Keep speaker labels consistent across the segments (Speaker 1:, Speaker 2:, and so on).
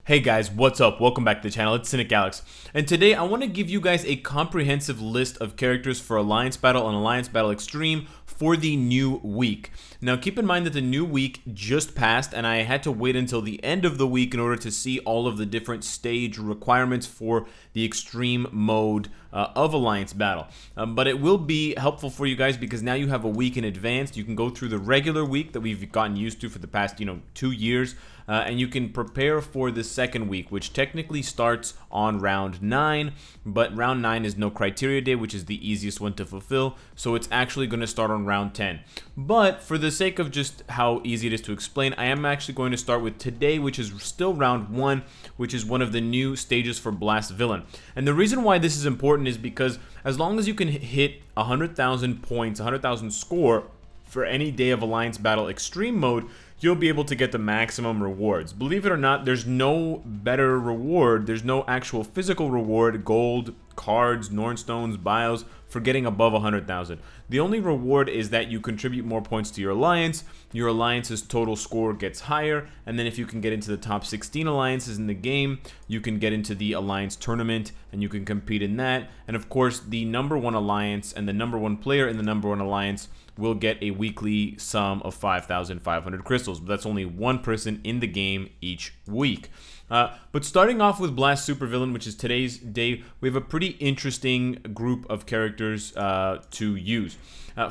Speaker 1: Hey guys, what's up? Welcome back to the channel. It's Cynicalex. And today I want to give you guys a comprehensive list of characters for Alliance Battle and Alliance Battle Extreme for the new week. Now keep in mind that the new week just passed and I had to wait until the end of the week in order to see all of the different stage requirements for the extreme mode of Alliance Battle. But it will be helpful for you guys because now you have a week in advance. You can go through the regular week that we've gotten used to for the past 2 years. And you can prepare for the second week, which technically starts on round 9, but round 9 is no criteria day, which is the easiest one to fulfill, so it's actually going to start on round 10. But for the sake of just how easy it is to explain, I am actually going to start with today, which is still round 1, which is one of the new stages for Blast Villain. And the reason why this is important is because as long as you can hit 100,000 points, 100,000 score for any day of Alliance Battle Extreme mode, you'll be able to get the maximum rewards. Believe it or not, there's no better reward, there's no actual physical reward, gold, cards, Nornstones, bios, for getting above 100,000. The only reward is that you contribute more points to your alliance's total score gets higher, and then if you can get into the top 16 alliances in the game, you can get into the alliance tournament, and you can compete in that, and of course, the #1 alliance and the #1 player in the #1 alliance will get a weekly sum of 5,500 crystals, but that's only one person in the game each week. But starting off with Blast Supervillain, which is today's day, we have a pretty interesting group of characters to use.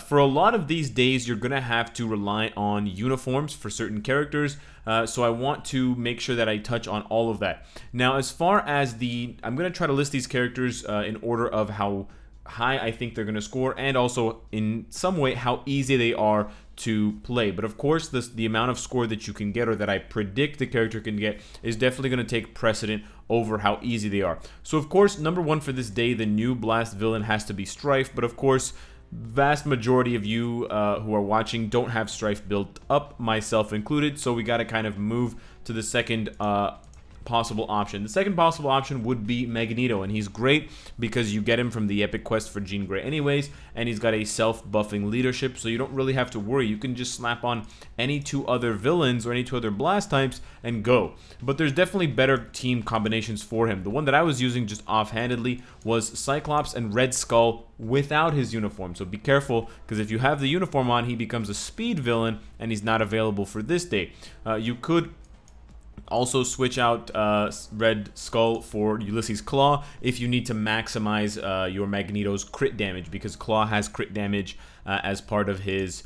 Speaker 1: For a lot of these days, you're going to have to rely on uniforms for certain characters, so I want to make sure that I touch on all of that. Now, as far as I'm going to try to list these characters in order of how high I think they're going to score, and also in some way how easy they are to play. But of course, the amount of score that you can get, or that I predict the character can get, is definitely going to take precedent over how easy they are. So of course, #1 for this day, the new Blast Villain has to be Strife, but of course, vast majority of you who are watching don't have Strife built up, myself included, so we got to kind of move to the second possible option. The second possible option would be Magneto, and he's great because you get him from the epic quest for Jean Grey anyways, and he's got a self-buffing leadership, so you don't really have to worry. You can just slap on any 2 other villains or any 2 other blast types and go. But there's definitely better team combinations for him. The one that I was using just offhandedly was Cyclops and Red Skull without his uniform, so be careful, because if you have the uniform on, he becomes a speed villain and he's not available for this day. You could also switch out Red Skull for Ulysses Claw if you need to maximize your Magneto's crit damage, because Claw has crit damage as part of his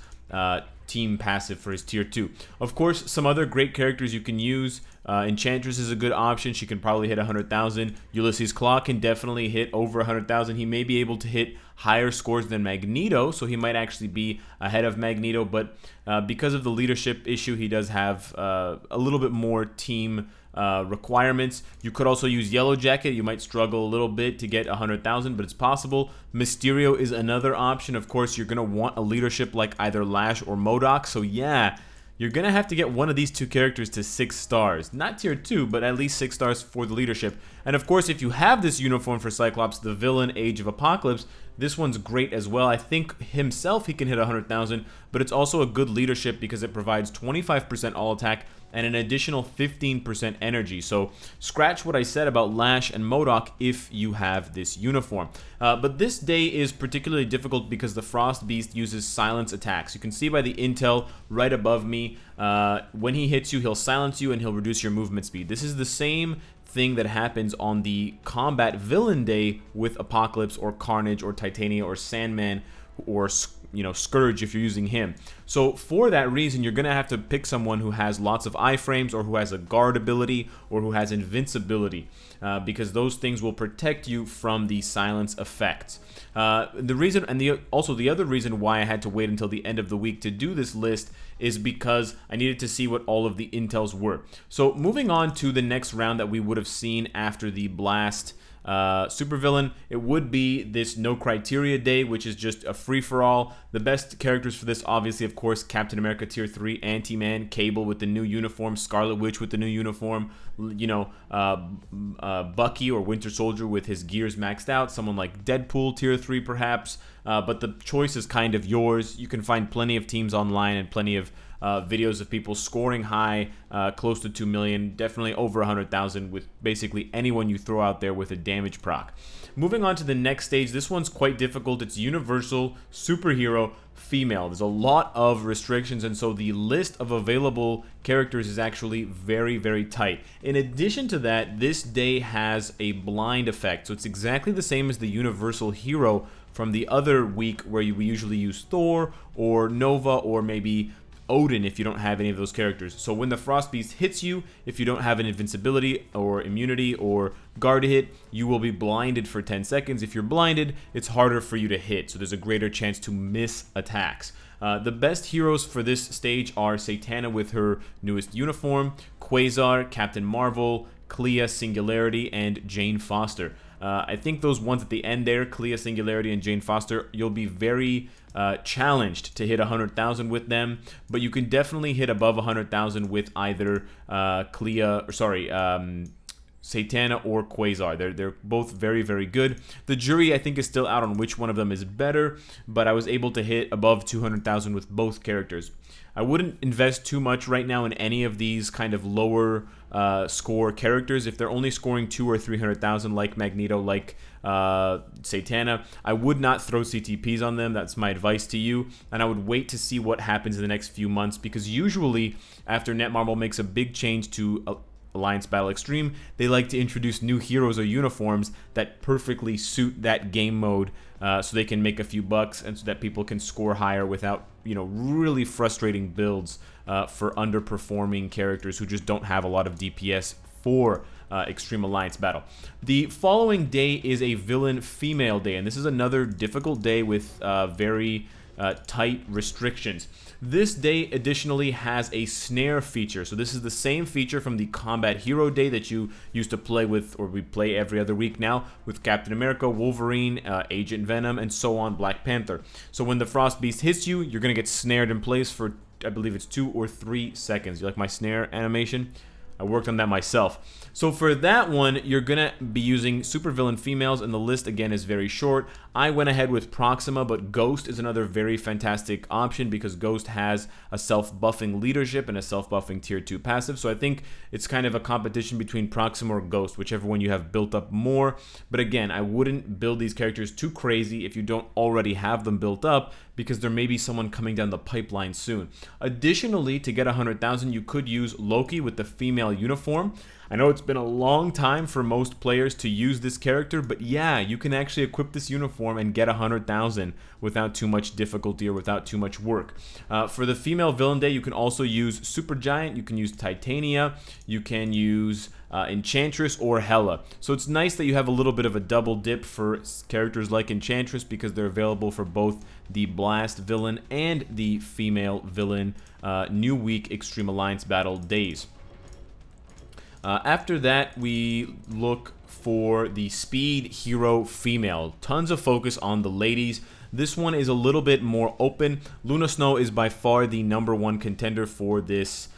Speaker 1: team passive for his tier 2. Of course, some other great characters you can use. Enchantress is a good option. She can probably hit 100,000. Ulysses Claw can definitely hit over 100,000. He may be able to hit higher scores than Magneto, so he might actually be ahead of Magneto, but because of the leadership issue, he does have a little bit more team requirements. You could also use Yellow Jacket. You might struggle a little bit to get 100,000, but it's possible. Mysterio is another option. Of course, you're going to want a leadership like either Lash or MODOK, so yeah, you're going to have to get one of these 2 characters to 6 stars. Not tier 2, but at least 6 stars for the leadership. And of course, if you have this uniform for Cyclops, the villain Age of Apocalypse, this one's great as well. I think himself he can hit 100,000, but it's also a good leadership because it provides 25% all attack and an additional 15% energy. So scratch what I said about Lash and MODOK if you have this uniform. But this day is particularly difficult because the Frost Beast uses silence attacks. You can see by the intel right above me, when he hits you, he'll silence you and he'll reduce your movement speed. This is the same thing that happens on the combat villain day with Apocalypse or Carnage or Titania or Sandman or Scourge if you're using him. So for that reason, you're going to have to pick someone who has lots of iframes, or who has a guard ability, or who has invincibility, because those things will protect you from the silence effects. The reason, and also the other reason why I had to wait until the end of the week to do this list is because I needed to see what all of the intels were. So moving on to the next round that we would have seen after the Blast Supervillain, it would be this no criteria day, which is just a free-for-all. The best characters for this, obviously, of course, Captain America tier 3, Ant-Man, Cable with the new uniform, Scarlet Witch with the new uniform, Bucky or Winter Soldier with his gears maxed out, someone like Deadpool tier 3 perhaps, but the choice is kind of yours. You can find plenty of teams online and plenty of videos of people scoring high, close to 2 million, definitely over 100,000 with basically anyone you throw out there with a damage proc. Moving on to the next stage, this one's quite difficult. It's Universal Superhero Female. There's a lot of restrictions, and so the list of available characters is actually very, very tight. In addition to that, this day has a blind effect, so it's exactly the same as the Universal Hero from the other week where we usually use Thor or Nova or maybe Odin if you don't have any of those characters. So when the Frost Beast hits you, if you don't have an invincibility or immunity or guard hit, you will be blinded for 10 seconds. If you're blinded, it's harder for you to hit, so there's a greater chance to miss attacks. The best heroes for this stage are Satana with her newest uniform, Quasar, Captain Marvel, Clea, Singularity, and Jane Foster. I think those ones at the end there, Clea, Singularity, and Jane Foster, you'll be very challenged to hit 100,000 with them, but you can definitely hit above 100,000 with either Satana or Quasar. They're both very, very good. The jury, I think, is still out on which one of them is better, but I was able to hit above 200,000 with both characters. I wouldn't invest too much right now in any of these kind of lower score characters. If they're only scoring 200,000 or 300,000 like Magneto, like Satana, I would not throw CTPs on them. That's my advice to you. And I would wait to see what happens in the next few months, because usually after Netmarble makes a big change to Alliance Battle Extreme, they like to introduce new heroes or uniforms that perfectly suit that game mode, so they can make a few bucks and so that people can score higher without, you know, really frustrating builds for underperforming characters who just don't have a lot of DPS for Extreme Alliance Battle. The following day is a Villain Female Day, and this is another difficult day with very tight restrictions. This day additionally has a snare feature. So this is the same feature from the Combat Hero Day that you used to play with, or we play every other week now, with Captain America, Wolverine, Agent Venom, and so on, Black Panther. So when the Frost Beast hits you, you're going to get snared in place for, I believe it's 2 or 3 seconds. You like my snare animation? I worked on that myself. So for that one, you're going to be using supervillain females, and the list again is very short. I went ahead with Proxima, but Ghost is another very fantastic option because Ghost has a self-buffing leadership and a self-buffing tier 2 passive. So I think it's kind of a competition between Proxima or Ghost, whichever one you have built up more. But again, I wouldn't build these characters too crazy if you don't already have them built up, because there may be someone coming down the pipeline soon. Additionally, to get 100,000, you could use Loki with the female uniform. I know it's been a long time for most players to use this character, but yeah, you can actually equip this uniform and get 100,000 without too much difficulty or without too much work. For the female villain day, you can also use Supergiant, you can use Titania, you can use Enchantress or Hela. So it's nice that you have a little bit of a double dip for characters like Enchantress, because they're available for both the Blast villain and the female villain New Week Extreme Alliance Battle days. After that, we look for the Speed Hero Female. Tons of focus on the ladies. This one is a little bit more open. Luna Snow is by far the #1 contender for this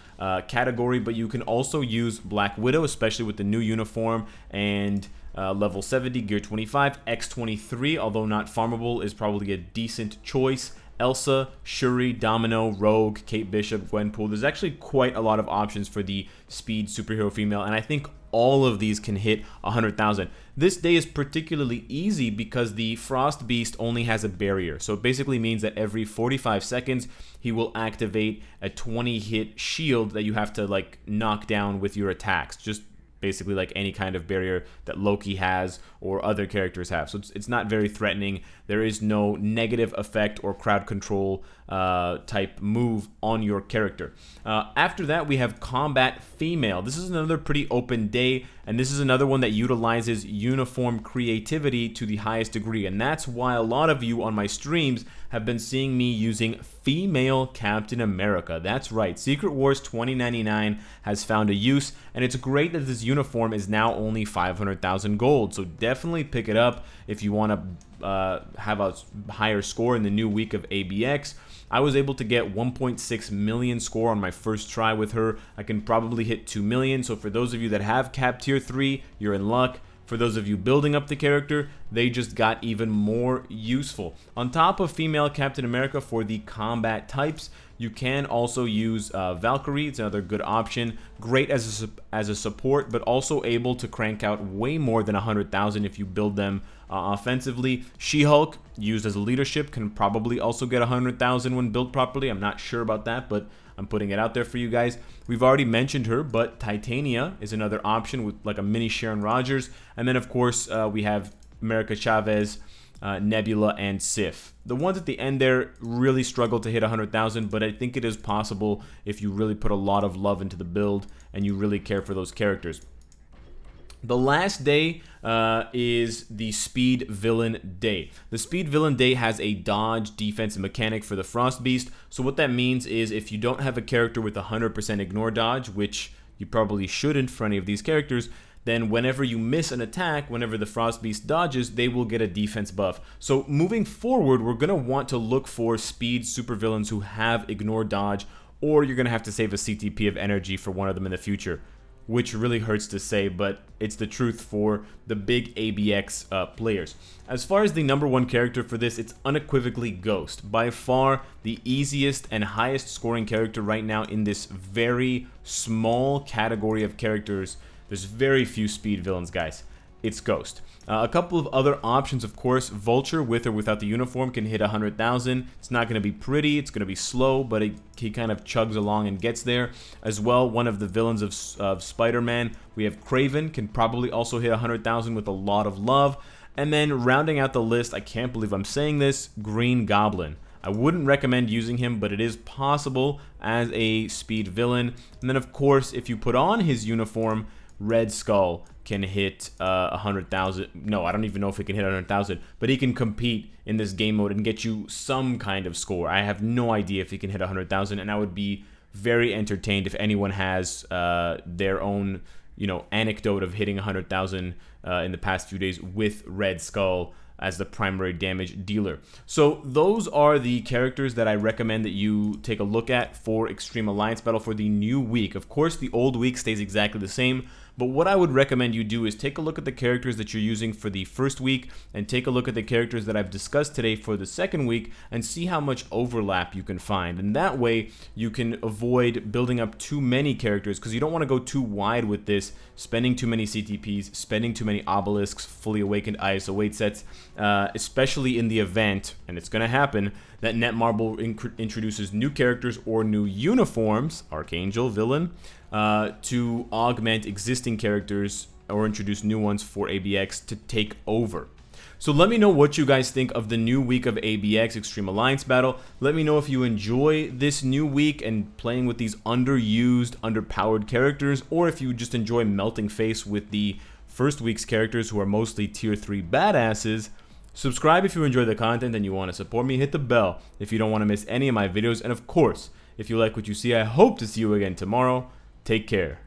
Speaker 1: category, but you can also use Black Widow, especially with the new uniform, and level 70, gear 25, X23, although not farmable, is probably a decent choice. Elsa, Shuri, Domino, Rogue, Kate Bishop, Gwenpool. There's actually quite a lot of options for the Speed Superhero Female, and I think all of these can hit 100,000. This day is particularly easy because the Frost Beast only has a barrier. So it basically means that every 45 seconds, he will activate a 20-hit shield that you have to like knock down with your attacks. Just basically like any kind of barrier that Loki has or other characters have. So it's not very threatening. There is no negative effect or crowd control type move on your character. After that, we have Combat Female. This is another pretty open day, and this is another one that utilizes uniform creativity to the highest degree, and that's why a lot of you on my streams have been seeing me using female Captain America. That's right, Secret Wars 2099 has found a use, and it's great that this uniform is now only 500,000 gold, so definitely pick it up if you want to have a higher score in the new week of ABX. I was able to get 1.6 million score on my first try with her. I can probably hit 2 million, so for those of you that have Cap Tier 3, you're in luck. For those of you building up the character, they just got even more useful. On top of female Captain America for the combat types, you can also use Valkyrie. It's another good option. Great as a support, but also able to crank out way more than 100,000 if you build them offensively. She-Hulk, used as a leadership, can probably also get 100,000 when built properly. I'm not sure about that, but I'm putting it out there for you guys. We've already mentioned her, but Titania is another option with like a mini Sharon Rogers. And then, of course, we have America Chavez, Nebula, and Sif. The ones at the end there really struggle to hit 100,000, but I think it is possible if you really put a lot of love into the build and you really care for those characters. The last day is the Speed Villain Day. The Speed Villain Day has a dodge defense mechanic for the Frost Beast. So what that means is if you don't have a character with 100% ignore dodge, which you probably shouldn't for any of these characters, then whenever you miss an attack, whenever the Frost Beast dodges, they will get a defense buff. So moving forward, we're going to want to look for speed supervillains who have ignore dodge, or you're going to have to save a CTP of energy for one of them in the future, which really hurts to say, but it's the truth for the big ABX players. As far as the #1 character for this, it's unequivocally Ghost. By far the easiest and highest scoring character right now in this very small category of characters. There's very few speed villains, guys. It's Ghost. A couple of other options, of course. Vulture, with or without the uniform, can hit 100,000. It's not going to be pretty, it's going to be slow, but he kind of chugs along and gets there. As well, one of the villains of Spider-Man, we have Kraven, can probably also hit 100,000 with a lot of love. And then rounding out the list, I can't believe I'm saying this, Green Goblin. I wouldn't recommend using him, but it is possible as a speed villain. And then, of course, if you put on his uniform, Red Skull can hit 100,000. No, I don't even know if he can hit 100,000, but he can compete in this game mode and get you some kind of score. I have no idea if he can hit 100,000, and I would be very entertained if anyone has their own, anecdote of hitting 100,000 in the past few days with Red Skull as the primary damage dealer. So those are the characters that I recommend that you take a look at for Extreme Alliance Battle for the new week. Of course, the old week stays exactly the same, but what I would recommend you do is take a look at the characters that you're using for the first week and take a look at the characters that I've discussed today for the second week and see how much overlap you can find. And that way you can avoid building up too many characters, because you don't want to go too wide with this, spending too many CTPs, spending too many obelisks, fully awakened ISO weight sets, especially in the event, and it's going to happen, that Netmarble introduces new characters or new uniforms, Archangel, villain, to augment existing characters or introduce new ones for ABX to take over. So let me know what you guys think of the new week of ABX, Extreme Alliance Battle. Let me know if you enjoy this new week and playing with these underused, underpowered characters, or if you just enjoy melting face with the first week's characters who are mostly tier 3 badasses. Subscribe if you enjoy the content and you want to support me. Hit the bell if you don't want to miss any of my videos. And of course, if you like what you see, I hope to see you again tomorrow. Take care.